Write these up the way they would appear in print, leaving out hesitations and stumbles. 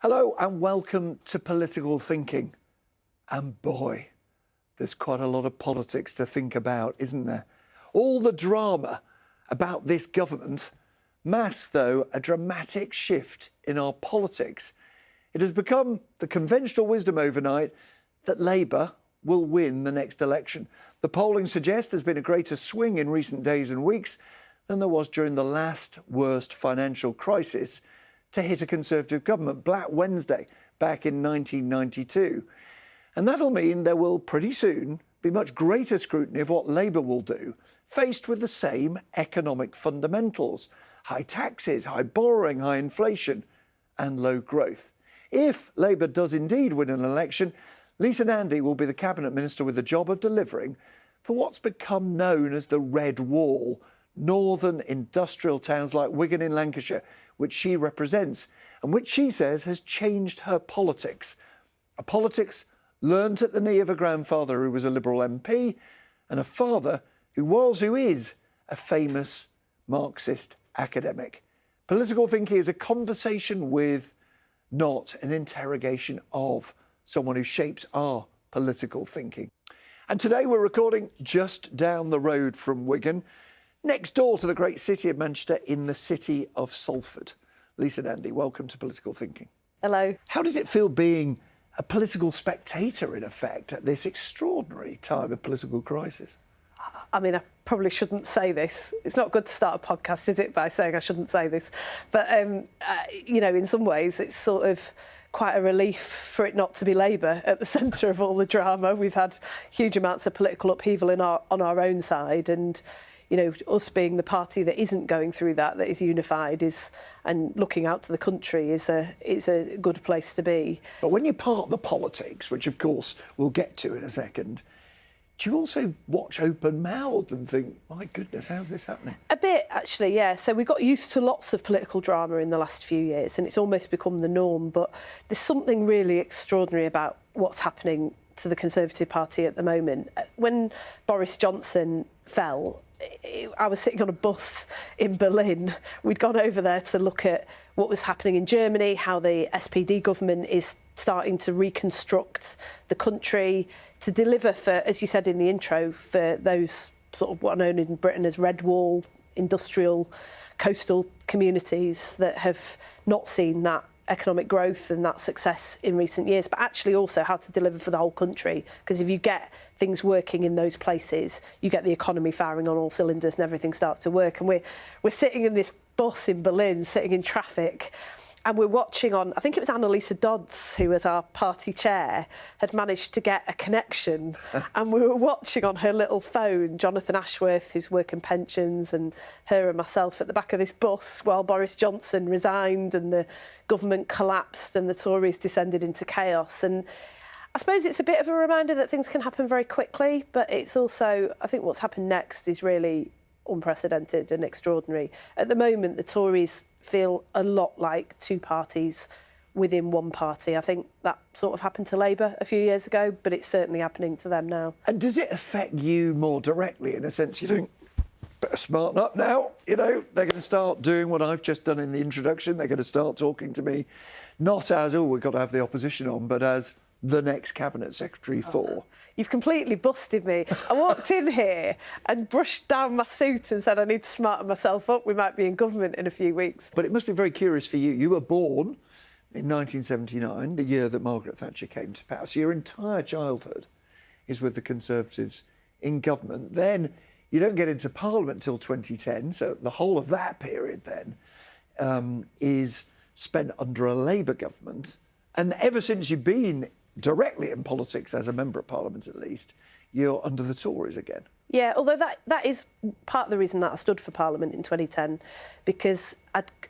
Hello and welcome to Political Thinking. And boy, there's quite a lot of politics to think about, isn't there? All the drama about this government masks, though, a dramatic shift in our politics. It has become the conventional wisdom overnight that Labour will win the next election. The polling suggests there's been a greater swing in recent days and weeks than there was during the last worst financial crisis to hit a Conservative government, Black Wednesday, back in 1992. And that'll mean there will pretty soon be much greater scrutiny of what Labour will do, faced with the same economic fundamentals: high taxes, high borrowing, high inflation and low growth. If Labour does indeed win an election, Lisa Nandy will be the Cabinet Minister with the job of delivering for what's become known as the Red Wall, northern industrial towns like Wigan in Lancashire, which she represents, and which she says has changed her politics. A politics learnt at the knee of a grandfather who was a Liberal MP and a father who is a famous Marxist academic. Political thinking is a conversation with, not an interrogation of, someone who shapes our political thinking. And today we're recording just down the road from Wigan, next door to the great city of Manchester, in the city of Salford. Lisa Nandy, welcome to Political Thinking. Hello. How does it feel being a political spectator, in effect, at this extraordinary time of political crisis? I mean, I probably shouldn't say this. It's not good to start a podcast, is it, by saying I shouldn't say this? But, you know, in some ways, it's sort of quite a relief for it not to be Labour at the centre of all the drama. We've had huge amounts of political upheaval on our own side, and you know, us being the party that isn't going through that is unified, and looking out to the country is a good place to be. But when you part the politics, which of course we'll get to in a second, do you also watch open-mouthed and think, my goodness, how's this happening? A bit, actually, yeah. So we got used to lots of political drama in the last few years, and it's almost become the norm. But there's something really extraordinary about what's happening to the Conservative Party at the moment. When Boris Johnson fell, I was sitting on a bus in Berlin. We'd gone over there to look at what was happening in Germany, how the SPD government is starting to reconstruct the country to deliver for, as you said in the intro, for those sort of what are known in Britain as Red Wall, industrial, coastal communities that have not seen that economic growth and that success in recent years, but actually also how to deliver for the whole country. Because if you get things working in those places, you get the economy firing on all cylinders and everything starts to work. And we're sitting in this bus in Berlin, sitting in traffic, and we're watching on, I think it was Annalisa Dodds, who was our party chair, had managed to get a connection. And we were watching on her little phone, Jonathan Ashworth, who's working pensions, and her and myself at the back of this bus while Boris Johnson resigned and the government collapsed and the Tories descended into chaos. And I suppose it's a bit of a reminder that things can happen very quickly, but it's also, I think what's happened next is really unprecedented and extraordinary. At the moment, the Tories feel a lot like two parties within one party. I think that sort of happened to Labour a few years ago, but it's certainly happening to them now. And does it affect you more directly, in a sense? You think, better smarten up now, you know, they're going to start doing what I've just done in the introduction. They're going to start talking to me, not as, oh, we've got to have the opposition on, but as the next Cabinet Secretary for. You've completely busted me. I walked in here and brushed down my suit and said I need to smarten myself up. We might be in government in a few weeks. But it must be very curious for you. You were born in 1979, the year that Margaret Thatcher came to power. So your entire childhood is with the Conservatives in government. Then you don't get into Parliament until 2010. So the whole of that period then is spent under a Labour government. And ever since you've been directly in politics, as a member of Parliament at least, you're under the Tories again. Yeah, although that is part of the reason that I stood for Parliament in 2010, because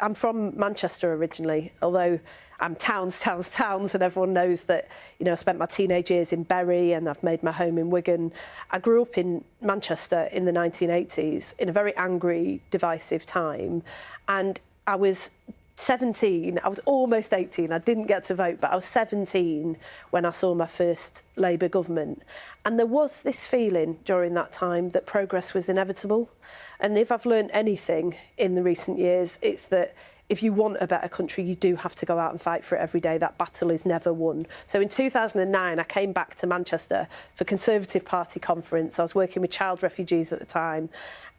I'm from Manchester originally, although I'm towns, and everyone knows that, you know, I spent my teenage years in Bury and I've made my home in Wigan. I grew up in Manchester in the 1980s in a very angry, divisive time, and I was 17, I was almost 18, I didn't get to vote, but I was 17 when I saw my first Labour government. And there was this feeling during that time that progress was inevitable. And if I've learned anything in the recent years, it's that if you want a better country, you do have to go out and fight for it every day. That battle is never won. So in 2009, I came back to Manchester for Conservative Party conference. I was working with child refugees at the time,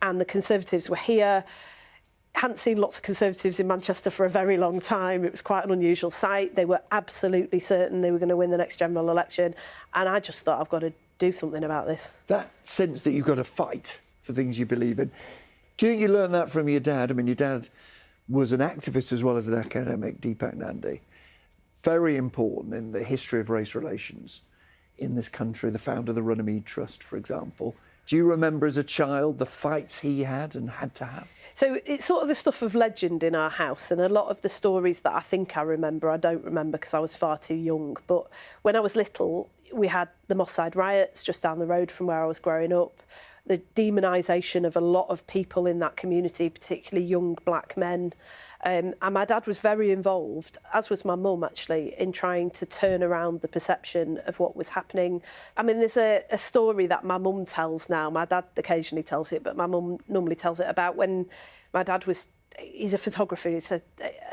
and the Conservatives were here. Hadn't seen lots of Conservatives in Manchester for a very long time. It was quite an unusual sight. They were absolutely certain they were going to win the next general election. And I just thought, I've got to do something about this. That sense that you've got to fight for things you believe in. Do you think you learned that from your dad? I mean, your dad was an activist as well as an academic, Lisa Nandy. Very important in the history of race relations in this country, the founder of the Runnymede Trust, for example. Do you remember as a child the fights he had and had to have? So it's sort of the stuff of legend in our house, and a lot of the stories that I think I remember, I don't remember because I was far too young. But when I was little, we had the Moss Side riots just down the road from where I was growing up. The demonisation of a lot of people in that community, particularly young black men. And my dad was very involved, as was my mum actually, in trying to turn around the perception of what was happening. I mean, there's a story that my mum tells now. My dad occasionally tells it, but my mum normally tells it about when my dad was... He's a photographer, he's a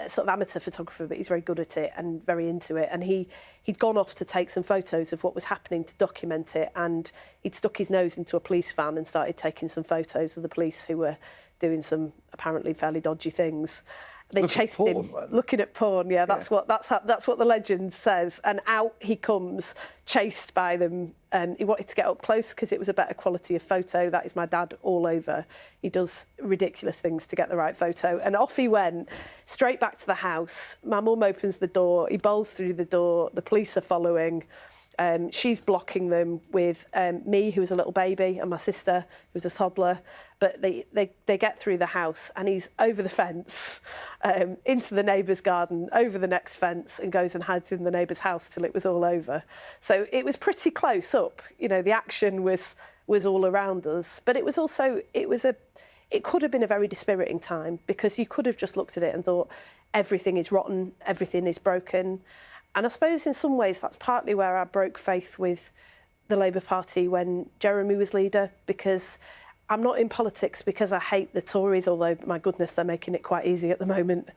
sort of amateur photographer, but he's very good at it and very into it. And he'd gone off to take some photos of what was happening to document it, and he'd stuck his nose into a police van and started taking some photos of the police who were doing some apparently fairly dodgy things. They chased him looking at porn. Yeah, that's what the legend says. And out he comes, chased by them. He wanted to get up close because it was a better quality of photo. That is my dad all over. He does ridiculous things to get the right photo. And off he went, straight back to the house. My mum opens the door. He bowls through the door. The police are following. She's blocking them with me, who was a little baby, and my sister, who was a toddler. But they get through the house, and he's over the fence, into the neighbour's garden, over the next fence, and goes and hides in the neighbour's house till it was all over. So it was pretty close up. You know, the action was all around us. But it was also, it could have been a very dispiriting time, because you could have just looked at it and thought, everything is rotten, everything is broken. And I suppose in some ways that's partly where I broke faith with the Labour Party when Jeremy was leader, because I'm not in politics because I hate the Tories, although, my goodness, they're making it quite easy at the moment.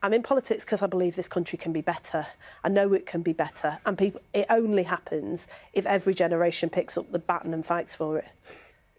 I'm in politics because I believe this country can be better. I know it can be better. And it only happens if every generation picks up the baton and fights for it.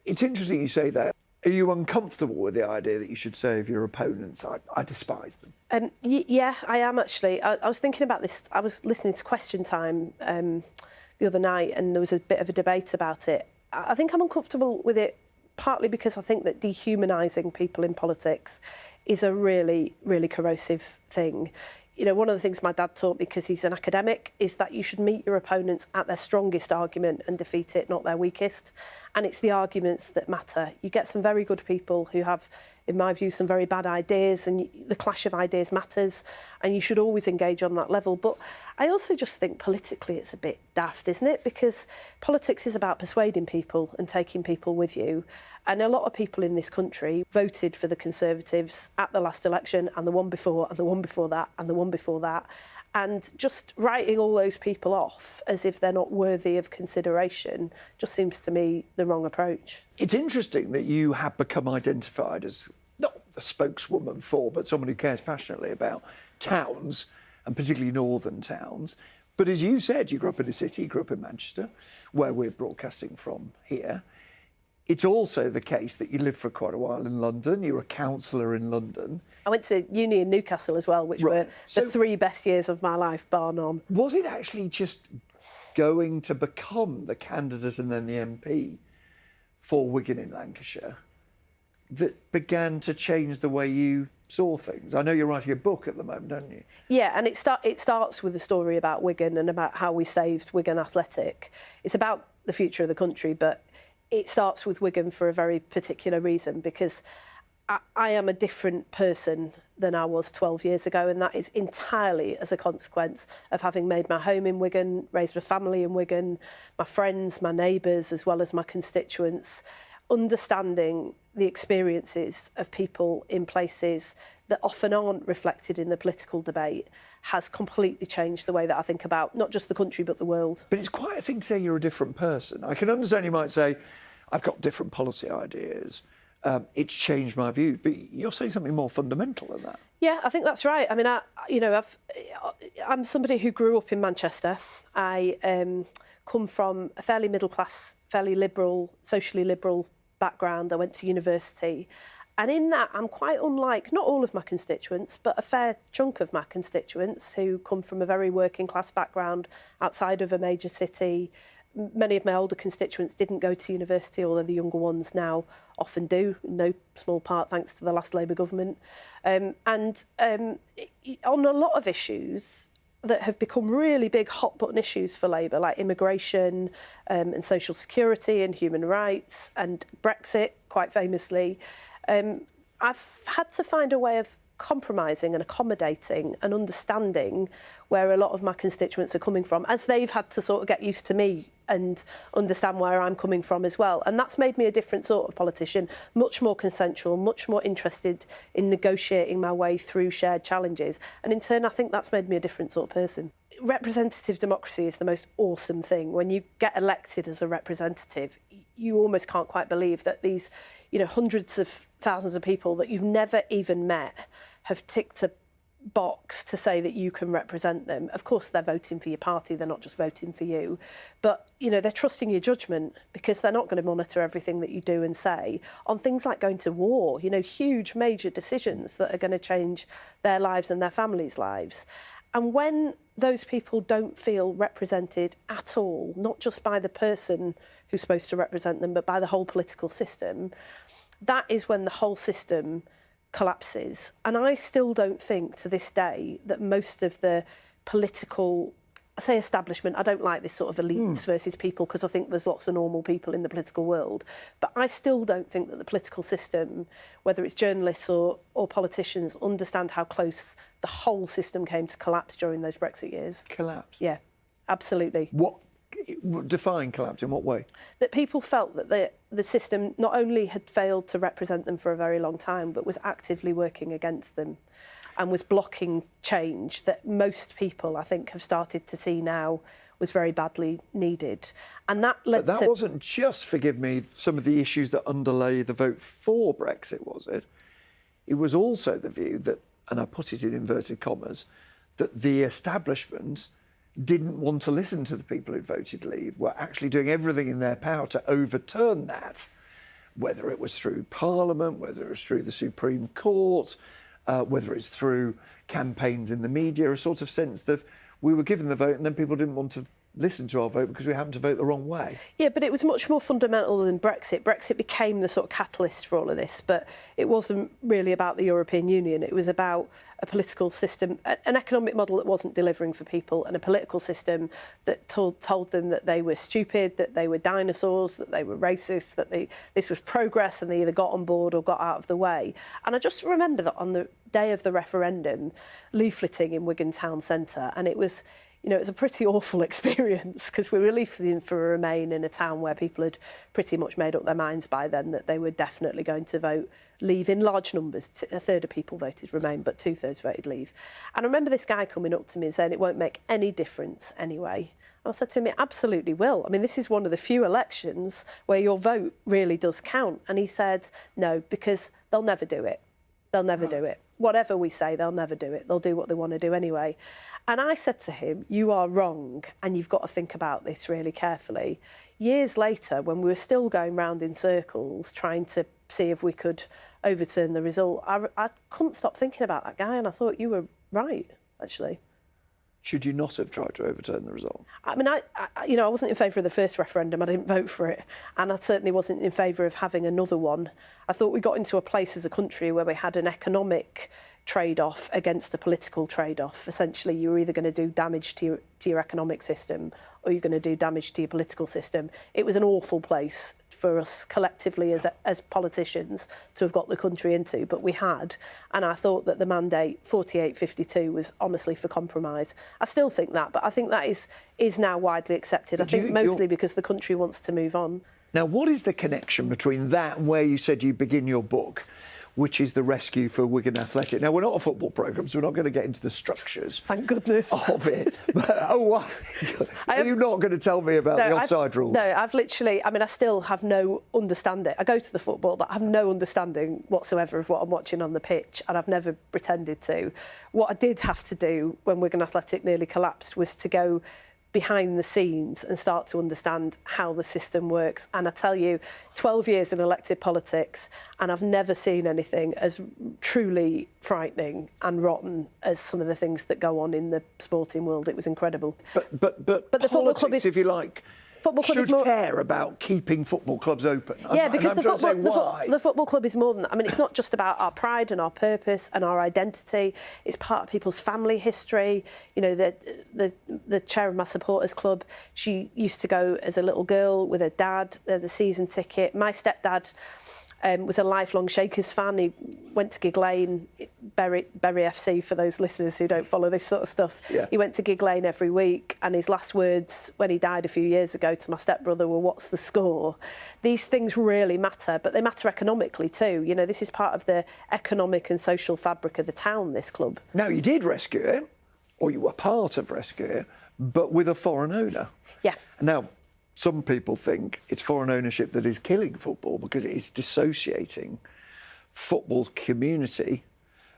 It's interesting you say that. Are you uncomfortable with the idea that you should say of your opponents, I despise them? Yeah, I am actually. I was thinking about this. I was listening to Question Time the other night, and there was a bit of a debate about it. I think I'm uncomfortable with it partly because I think that dehumanising people in politics is a really, really corrosive thing. You know, one of the things my dad taught me, because he's an academic, is that you should meet your opponents at their strongest argument and defeat it, not their weakest. And it's the arguments that matter. You get some very good people who have, in my view, some very bad ideas, and the clash of ideas matters, and you should always engage on that level. But I also just think politically it's a bit daft, isn't it? Because politics is about persuading people and taking people with you. And a lot of people in this country voted for the Conservatives at the last election, and the one before, and the one before that, and the one before that. And just writing all those people off as if they're not worthy of consideration just seems to me the wrong approach. It's interesting that you have become identified as not a spokeswoman for, but someone who cares passionately about towns, and particularly northern towns. But as you said, you grew up in a city, you grew up in Manchester, where we're broadcasting from here. It's also the case that you lived for quite a while in London. You were a councillor in London. I went to uni in Newcastle as well, which were the 3 best years of my life, bar none. Was it actually just going to become the candidate and then the MP for Wigan in Lancashire that began to change the way you saw things? I know you're writing a book at the moment, don't you? Yeah, and it starts with a story about Wigan and about how we saved Wigan Athletic. It's about the future of the country, but it starts with Wigan for a very particular reason, because I am a different person than I was 12 years ago, and that is entirely as a consequence of having made my home in Wigan, raised a family in Wigan, my friends, my neighbours, as well as my constituents, understanding the experiences of people in places that often aren't reflected in the political debate has completely changed the way that I think about not just the country but the world. But it's quite a thing to say you're a different person. I can understand you might say, I've got different policy ideas, it's changed my view. But you're saying something more fundamental than that. Yeah, I think that's right. I mean, I'm somebody who grew up in Manchester. I come from a fairly middle class, fairly liberal, socially liberal background. I went to university. And in that, I'm quite unlike, not all of my constituents, but a fair chunk of my constituents who come from a very working class background outside of a major city. Many of my older constituents didn't go to university, although the younger ones now often do, in no small part thanks to the last Labour government. On a lot of issues that have become really big hot-button issues for Labour, like immigration and social security and human rights and Brexit, quite famously, I've had to find a way of compromising and accommodating and understanding where a lot of my constituents are coming from, as they've had to sort of get used to me and understand where I'm coming from as well. And that's made me a different sort of politician, much more consensual, much more interested in negotiating my way through shared challenges. And in turn, I think that's made me a different sort of person. Representative democracy is the most awesome thing. When you get elected as a representative, you almost can't quite believe that these, hundreds of thousands of people that you've never even met have ticked a box to say that you can represent them. Of course, they're voting for your party. They're not just voting for you. But, they're trusting your judgment because they're not going to monitor everything that you do and say on things like going to war, huge major decisions that are going to change their lives and their families' lives. And when those people don't feel represented at all, not just by the person who's supposed to represent them, but by the whole political system, that is when the whole system collapses. And I still don't think to this day that most of the political, I say establishment, I don't like this sort of elites versus people because I think there's lots of normal people in the political world. But I still don't think that the political system, whether it's journalists or politicians, understand how close the whole system came to collapse during those Brexit years. Collapse? Yeah, absolutely. What? Define collapse in what way? That people felt that the system not only had failed to represent them for a very long time, but was actively working against them and was blocking change that most people, I think, have started to see now was very badly needed. And that led But that wasn't just, forgive me, some of the issues that underlay the vote for Brexit, was it? It was also the view that, and I put it in inverted commas, that the establishment didn't want to listen to the people who voted leave, were actually doing everything in their power to overturn that, whether it was through Parliament, whether it was through the Supreme Court, whether it's through campaigns in the media, a sort of sense that we were given the vote and then people didn't want to listen to our vote because we happened to vote the wrong way. Yeah, but it was much more fundamental than Brexit. Brexit became the sort of catalyst for all of this, but it wasn't really about the European Union. It was about a political system, an economic model that wasn't delivering for people, and a political system that told them that they were stupid, that they were dinosaurs, that they were racist, that this was progress and they either got on board or got out of the way. And I just remember that on the day of the referendum, leafleting in Wigan Town Centre, and it was a pretty awful experience because we were leafleting for a Remain in a town where people had pretty much made up their minds by then that they were definitely going to vote Leave in large numbers. A third of people voted Remain, but 2/3 voted Leave. And I remember this guy coming up to me and saying it won't make any difference anyway. And I said to him, it absolutely will. I mean, this is one of the few elections where your vote really does count. And he said, no, because they'll never do it. They'll never do it. Whatever we say, they'll never do it. They'll do what they want to do anyway. And I said to him, you are wrong, and you've got to think about this really carefully. Years later, when we were still going round in circles, trying to see if we could overturn the result, I couldn't stop thinking about that guy, and I thought you were right, actually. Should you not have tried to overturn the result? I mean, I wasn't in favour of the first referendum. I didn't vote for it. And I certainly wasn't in favour of having another one. I thought we got into a place as a country where we had an economic trade-off against a political trade-off. Essentially, you were either going to do damage to your economic system or you're going to do damage to your political system. It was an awful place for us collectively as politicians to have got the country into, but we had. And I thought that the mandate 48-52 was honestly for compromise. I still think that, but I think that is now widely accepted. I think mostly because the country wants to move on. Now, what is the connection between that and where you said you begin your book, which is the rescue for Wigan Athletic. Now, we're not a football programme, so we're not going to get into the structures. Thank goodness. Of it. But, what? Are you not going to tell me about the offside rule? No, I've literally, I still have no understanding. I go to the football, but I have no understanding whatsoever of what I'm watching on the pitch, and I've never pretended to. What I did have to do when Wigan Athletic nearly collapsed was to go behind the scenes and start to understand how the system works. And I tell you, 12 years in elected politics, and I've never seen anything as truly frightening and rotten as some of the things that go on in the sporting world. It was incredible. But the football club is, if you like, should care about keeping football clubs open. Yeah, because the football club is more than that. I mean, it's not just about our pride and our purpose and our identity. It's part of people's family history. You know, the chair of my supporters club, she used to go as a little girl with her dad. There's a season ticket. My stepdad was a lifelong Shakers fan. He went to Gig Lane, Bury FC, for those listeners who don't follow this sort of stuff. Yeah. He went to Gig Lane every week, and his last words when he died a few years ago to my stepbrother were, "What's the score?" These things really matter, but they matter economically too. You know, this is part of the economic and social fabric of the town, this club. Now, you did rescue it, or you were part of rescue it, but with a foreign owner. Yeah. Now, some people think it's foreign ownership that is killing football because it is dissociating football's community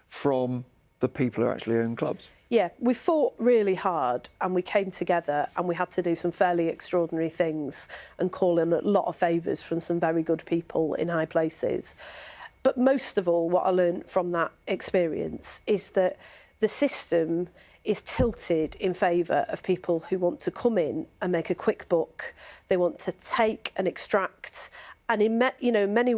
from the people who actually own clubs. Yeah, we fought really hard and we came together and we had to do some fairly extraordinary things and call in a lot of favours from some very good people in high places. But most of all, what I learned from that experience is that the system is tilted in favour of people who want to come in and make a quick buck. They want to take and extract, and in many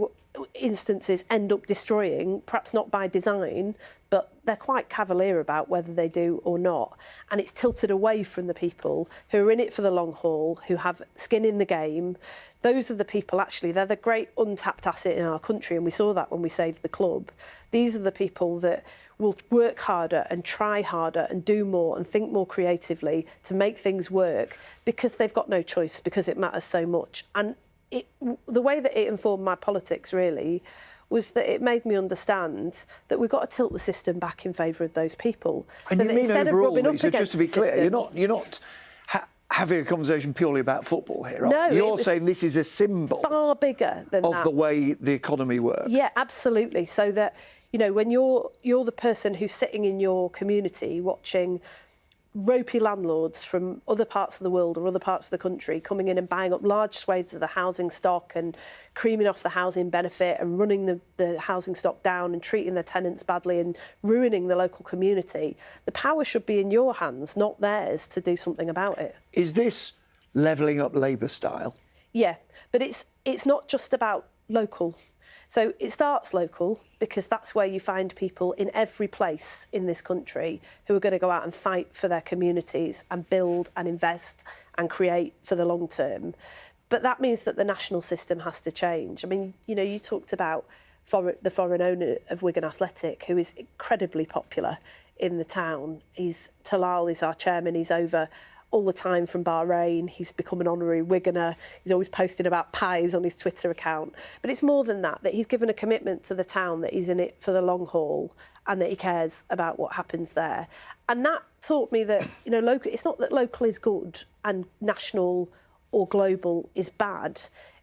instances end up destroying, perhaps not by design, but they're quite cavalier about whether they do or not. And it's tilted away from the people who are in it for the long haul, who have skin in the game. Those are the people, actually, they're the great untapped asset in our country, and we saw that when we saved the club. These are the people that will work harder and try harder and do more and think more creatively to make things work because they've got no choice, because it matters so much. And the way that it informed my politics, really, was that it made me understand that we've got to tilt the system back in favour of those people. And so you mean overall, Lisa, just to be clear, you're not having a conversation purely about football here, are you? You're saying this is a symbol far bigger than of the way the economy works. Yeah, absolutely. So that, you know, when you're the person who's sitting in your community watching ropey landlords from other parts of the world or other parts of the country coming in and buying up large swathes of the housing stock and creaming off the housing benefit and running the housing stock down and treating their tenants badly and ruining the local community, the power should be in your hands, not theirs, to do something about it. Is this levelling up Labour style? Yeah, but it's not just about local. So it starts local because that's where you find people in every place in this country who are going to go out and fight for their communities and build and invest and create for the long term. But that means that the national system has to change. I mean, you know, you talked about the foreign owner of Wigan Athletic, who is incredibly popular in the town. Talal is our chairman. He's over all the time from Bahrain. He's become an honorary Wiganer. He's always posting about pies on his Twitter account. But it's more than that he's given a commitment to the town that he's in it for the long haul and that he cares about what happens there. And that taught me that, you know, local, it's not that local is good and national or global is bad.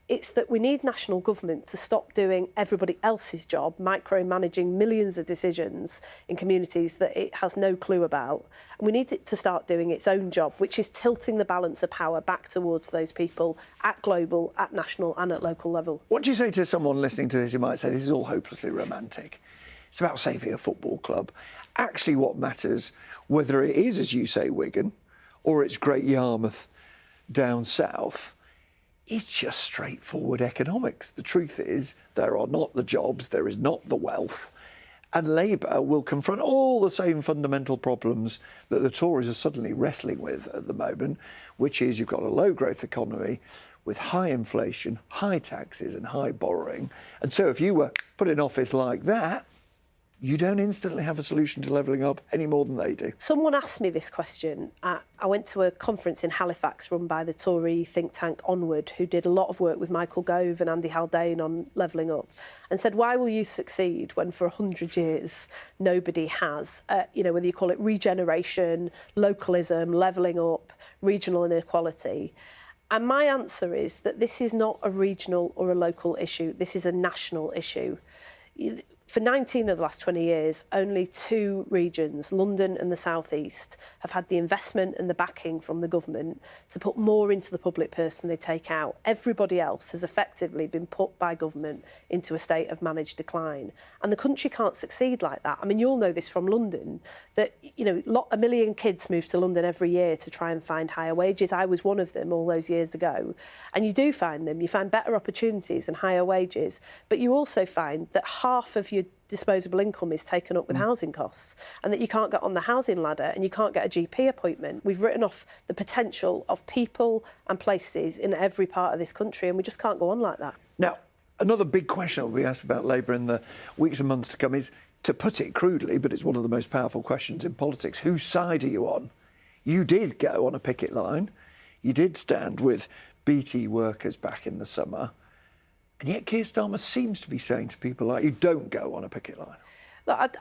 It's that we need national government to stop doing everybody else's job, micromanaging millions of decisions in communities that it has no clue about. And we need it to start doing its own job, which is tilting the balance of power back towards those people at global, at national and at local level. What do you say to someone listening to this who might say this is all hopelessly romantic? It's about saving a football club. Actually, what matters, whether it is, as you say, Wigan, or it's Great Yarmouth down south, it's just straightforward economics. The truth is, there are not the jobs, there is not the wealth, and Labour will confront all the same fundamental problems that the Tories are suddenly wrestling with at the moment, which is you've got a low-growth economy with high inflation, high taxes and high borrowing. And so if you were put in office like that, you don't instantly have a solution to levelling up any more than they do. Someone asked me this question. I went to a conference in Halifax run by the Tory think tank Onward, who did a lot of work with Michael Gove and Andy Haldane on levelling up, and said, why will you succeed when for 100 years nobody has, whether you call it regeneration, localism, levelling up, regional inequality? And my answer is that this is not a regional or a local issue. This is a national issue. For 19 of the last 20 years, only 2 regions, London and the South East, have had the investment and the backing from the government to put more into the public purse than they take out. Everybody else has effectively been put by government into a state of managed decline. And the country can't succeed like that. I mean, you'll know this from London, that, a million kids move to London every year to try and find higher wages. I was one of them all those years ago. And you do find them. You find better opportunities and higher wages. But you also find that half of your disposable income is taken up with housing costs, and that you can't get on the housing ladder and you can't get a GP appointment. We've written off the potential of people and places in every part of this country, and we just can't go on like that. Now, another big question that will be asked about Labour in the weeks and months to come is, to put it crudely, but it's one of the most powerful questions in politics, whose side are you on? You did go on a picket line. You did stand with BT workers back in the summer. And yet Keir Starmer seems to be saying to people like you, don't go on a picket line. Look,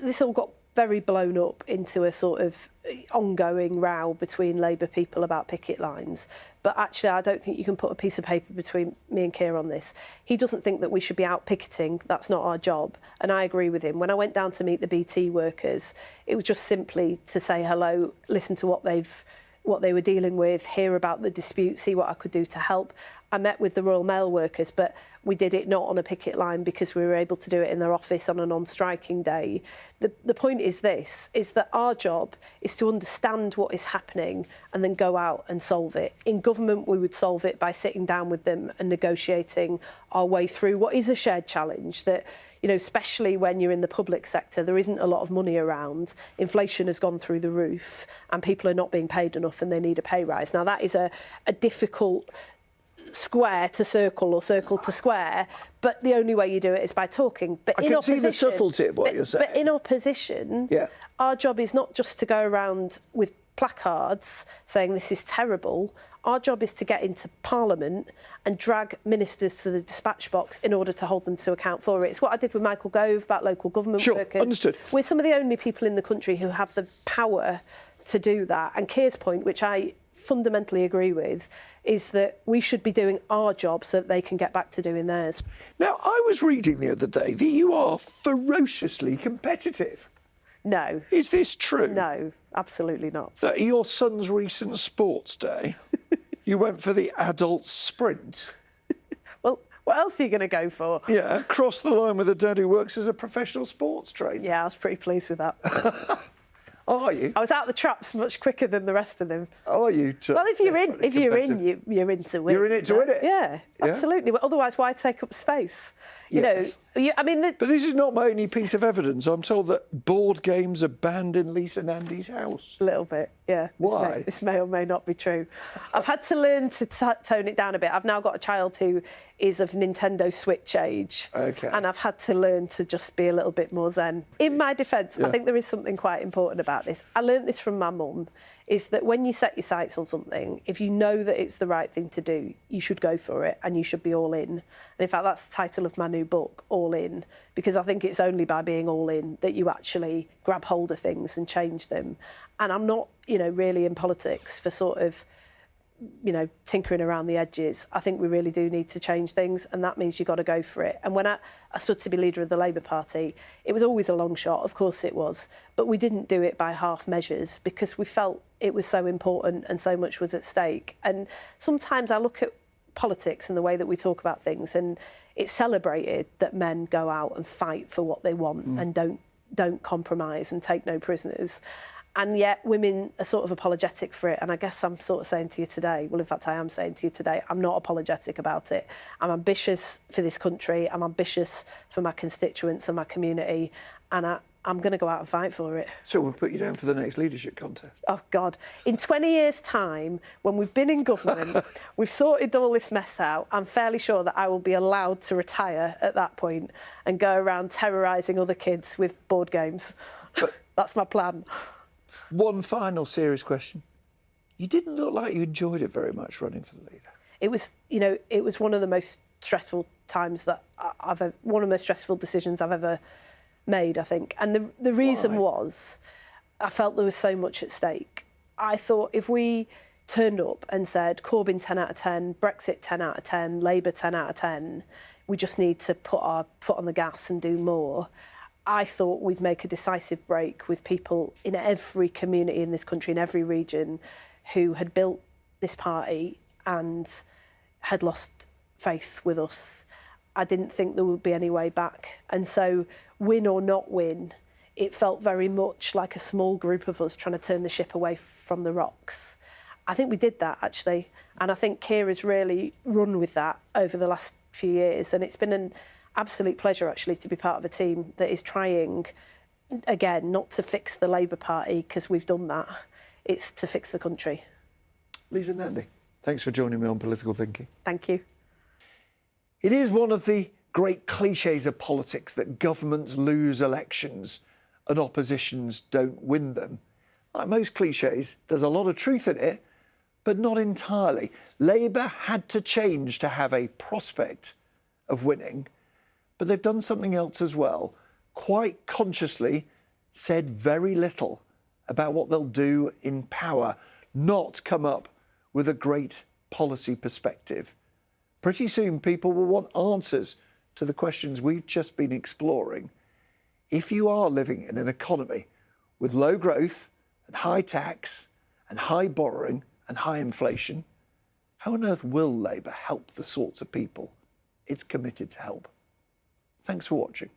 this all got very blown up into a sort of ongoing row between Labour people about picket lines. But actually, I don't think you can put a piece of paper between me and Keir on this. He doesn't think that we should be out picketing. That's not our job. And I agree with him. When I went down to meet the BT workers, it was just simply to say hello, listen to what they were dealing with, hear about the dispute, see what I could do to help. I met with the Royal Mail workers, but we did it not on a picket line because we were able to do it in their office on a non-striking day. The point is this, is that our job is to understand what is happening and then go out and solve it. In government, we would solve it by sitting down with them and negotiating our way through what is a shared challenge that, especially when you're in the public sector, there isn't a lot of money around. Inflation has gone through the roof and people are not being paid enough and they need a pay rise. Now, that is a difficult square to circle or circle to square, but the only way you do it is by talking. But I can see the subtlety of what you're saying. But in opposition, our job is not just to go around with placards saying this is terrible. Our job is to get into Parliament and drag ministers to the dispatch box in order to hold them to account for it. It's what I did with Michael Gove about local government workers. Understood. We're some of the only people in the country who have the power to do that. And Keir's point, which I fundamentally agree with, is that we should be doing our job so that they can get back to doing theirs. Now, I was reading the other day that you are ferociously competitive. No. Is this true? No, absolutely not. That your son's recent sports day, you went for the adult sprint? Well, what else are you going to go for? Yeah, cross the line with a dad who works as a professional sports trainer. Yeah, I was pretty pleased with that. Are you? I was out the traps much quicker than the rest of them. Are you? Well, if you're in, you're in to win. You're in it to win it. Yeah, absolutely. Well, otherwise, why take up space? Yes. But this is not my only piece of evidence. I'm told that board games are banned in Lisa Nandy's house. A little bit, yeah. Why? This may or may not be true. I've had to learn to tone it down a bit. I've now got a child who is of Nintendo Switch age. Okay. And I've had to learn to just be a little bit more zen. In my defence, I think there is something quite important about this. I learnt this from my mum, is that when you set your sights on something, if you know that it's the right thing to do, you should go for it and you should be all in. And in fact, that's the title of my new book, All In, because I think it's only by being all in that you actually grab hold of things and change them. And I'm not, really in politics for sort of, tinkering around the edges. I think we really do need to change things, and that means you've got to go for it. And when I stood to be leader of the Labour Party, it was always a long shot, of course it was, but we didn't do it by half measures because we felt it was so important and so much was at stake. And sometimes I look at politics and the way that we talk about things, and it's celebrated that men go out and fight for what they want and don't compromise and take no prisoners. And yet women are sort of apologetic for it. And I guess I'm sort of saying to you today, well, in fact, I am saying to you today, I'm not apologetic about it. I'm ambitious for this country. I'm ambitious for my constituents and my community. And I'm going to go out and fight for it. So we'll put you down for the next leadership contest. Oh, God. In 20 years' time, when we've been in government, we've sorted all this mess out, I'm fairly sure that I will be allowed to retire at that point and go around terrorising other kids with board games. That's my plan. One final serious question. You didn't look like you enjoyed it very much running for the leader. It was, it was one of the most stressful times that one of the most stressful decisions I've ever made, I think. And the reason was I felt there was so much at stake. I thought if we turned up and said Corbyn 10 out of 10, Brexit 10 out of 10, Labour 10 out of 10, we just need to put our foot on the gas and do more. I thought we'd make a decisive break with people in every community in this country, in every region, who had built this party and had lost faith with us. I didn't think there would be any way back. And so, win or not win, it felt very much like a small group of us trying to turn the ship away from the rocks. I think we did that, actually. And I think Keir has really run with that over the last few years. And it's been an absolute pleasure, actually, to be part of a team that is trying, again, not to fix the Labour Party, because we've done that. It's to fix the country. Lisa Nandy, thanks for joining me on Political Thinking. Thank you. It is one of the great cliches of politics that governments lose elections and oppositions don't win them. Like most cliches, there's a lot of truth in it, but not entirely. Labour had to change to have a prospect of winning, but they've done something else as well. Quite consciously said very little about what they'll do in power, not come up with a great policy perspective. Pretty soon people will want answers to the questions we've just been exploring. If you are living in an economy with low growth and high tax and high borrowing and high inflation, how on earth will Labour help the sorts of people it's committed to help? Thanks for watching.